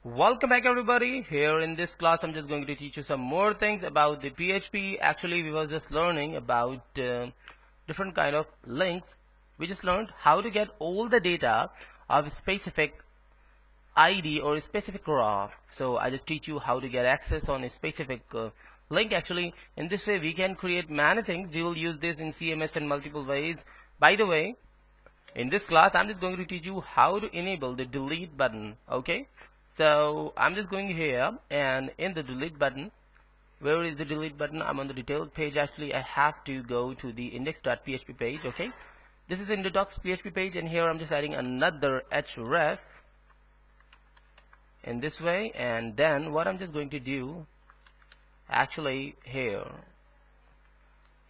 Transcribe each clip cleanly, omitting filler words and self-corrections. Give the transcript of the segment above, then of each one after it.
Welcome back everybody. Here in this class I'm just going to teach you some more things about the PHP. Actually we was just learning about different kind of links. We just learned how to get all the data of a specific ID or a specific raw. So I just teach you how to get access on a specific link. Actually in this way we can create many things. We will use this in CMS in multiple ways. By the way, in this class I'm just going to teach you how to enable the delete button. Okay, so I'm just going here, and in the delete button, where is the delete button? I'm on the detailed page. Actually I have to go to the index.php page. Okay, this is in the docs.php page, and here I'm just adding another href in this way. And then what I'm just going to do, actually here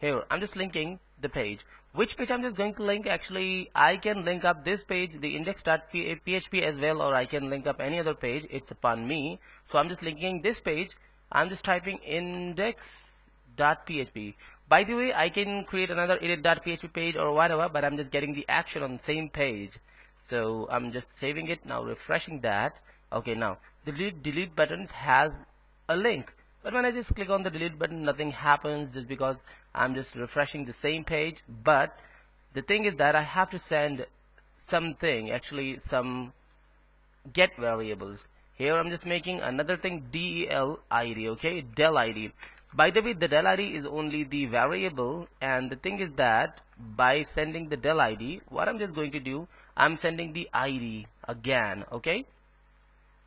I'm just linking the page. Which page I'm just going to link? Actually I can link up this page, the index.php as well, or I can link up any other page. It's upon me. So I'm just linking this page. I'm just typing index.php. By the way, I can create another edit.php page or whatever, but I'm just getting the action on the same page. So I'm just saving it now, refreshing that. Okay, now the delete button has a link, but when I just click on the delete button, nothing happens, just because I'm just refreshing the same page. But the thing is that I have to send something, actually some get variables. Here I'm just making another thing, del id. Okay, del id. By the way, the del id is only the variable, and the thing is that by sending the del id, what I'm just going to do, I'm sending the id again. Okay,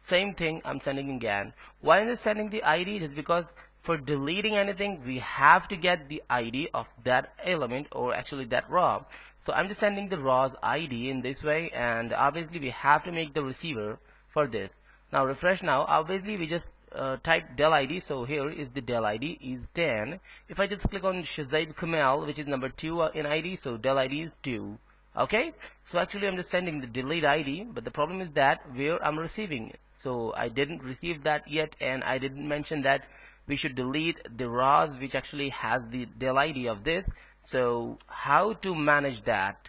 same thing I'm sending again. Why am I sending the ID? Just because for deleting anything we have to get the ID of that element, or actually that raw. So I'm just sending the raw's ID in this way, and obviously we have to make the receiver for this. Now refresh. Now obviously we just type del ID. So here is the del ID is 10. If I just click on Shazib Kamal, which is number 2 in ID, so del ID is 2. Okay, so actually I'm just sending the delete ID, but the problem is that where I'm receiving it. So I didn't receive that yet, and I didn't mention that we should delete the raws which actually has the del ID of this. So how to manage that?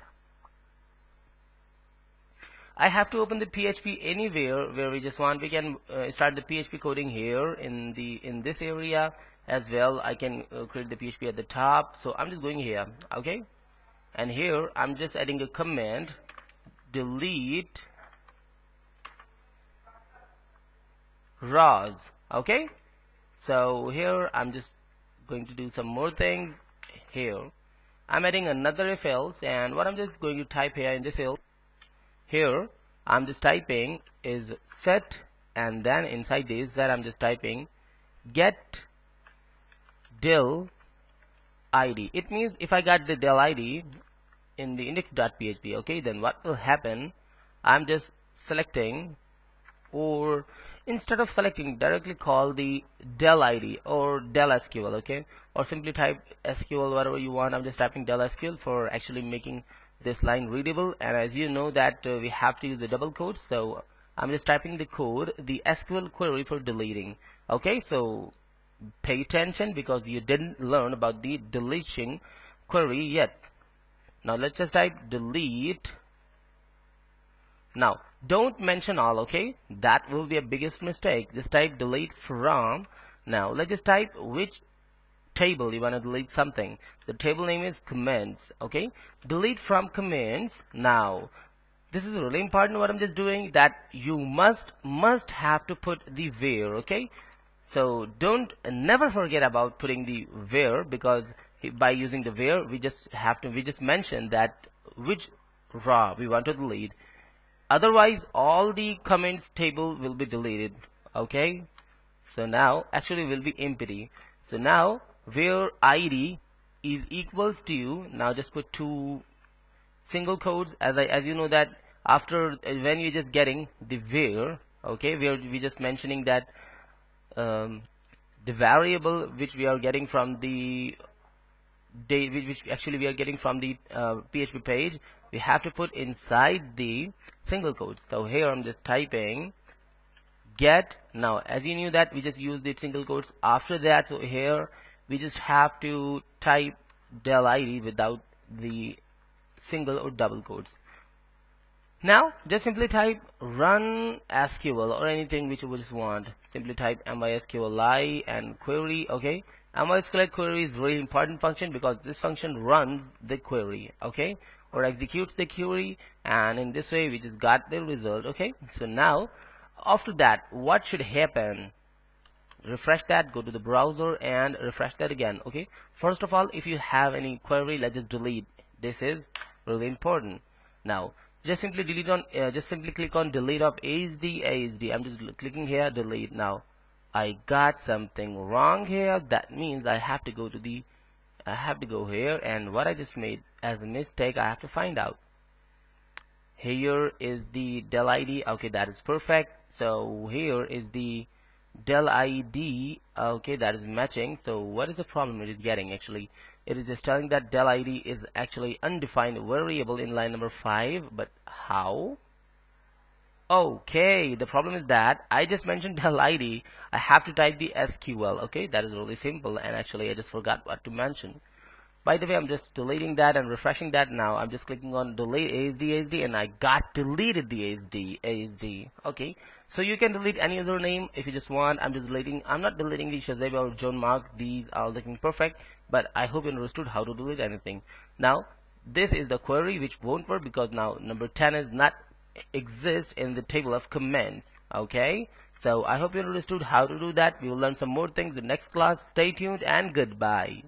I have to open the PHP anywhere where we just want. We can start the PHP coding here in this area as well. I can create the PHP at the top. So I'm just going here. Okay, and here I'm just adding a command, delete raws. Okay, so here I'm just going to do some more things. Here I'm adding another if else, and what I'm just going to type here in this else, here I'm just typing is set, and then inside this that I'm just typing get del id. It means if I got the del id in the index.php, okay, then what will happen, I'm just selecting, or instead of selecting, directly call the del id or del SQL. Okay, or simply type SQL, whatever you want. I'm just typing del SQL for actually making this line readable, and as you know that we have to use the double quotes, so I'm just typing the code, the SQL query for deleting. Okay, so pay attention because you didn't learn about the deletion query yet. Now let's just type delete. Now don't mention all, okay, that will be a biggest mistake. Just type delete from. Now let's just type which table you want to delete something. The table name is comments. Okay, delete from comments. Now this is really important what I'm just doing, that you must have to put the where. Okay, so don't never forget about putting the where, because by using the where we just mention that which raw we want to delete. Otherwise all the comments table will be deleted. Okay, so now actually will be empty. So now where id is equals to, now just put two single quotes, as you know that after when you're just getting the where, okay, where we just mentioning that the variable which we are getting from the which actually we are getting from the PHP page, we have to put inside the single quotes. So here I'm just typing get. Now as you knew that we just use the single quotes after that, so here we just have to type del id without the single or double quotes. Now just simply type run SQL or anything which you just want. Simply type MySQLi and query. Okay, MySQL query is really important function because this function runs the query, okay, or executes the query, and in this way we just got the result. Okay, so now after that what should happen? Refresh that, go to the browser and refresh that again. Okay, first of all, if you have any query, let's just delete. This is really important. Now just simply delete on just simply click on delete of ASD. I'm just clicking here, delete. Now I got something wrong here. That means I have to go here, and what I just made as a mistake I have to find out. Here is the del ID. Okay, that is perfect. So here is the del ID. Okay, that is matching. So what is the problem it is getting? Actually, it is just telling that del ID is actually undefined variable in line number 5. But how? Okay, the problem is that I just mentioned del ID. I have to type the SQL. Okay, that is really simple, and actually I just forgot what to mention. By the way, I'm just deleting that and refreshing that now. I'm just clicking on delete ASD, and I got deleted the ASD. Okay, so you can delete any other name if you just want. I'm just deleting. I'm not deleting the Shazeba or John Mark. These are looking perfect, but I hope you understood how to delete anything. Now, this is the query which won't work because now number 10 is not exist in the table of comments. Okay, so I hope you understood how to do that. We will learn some more things in the next class. Stay tuned and goodbye.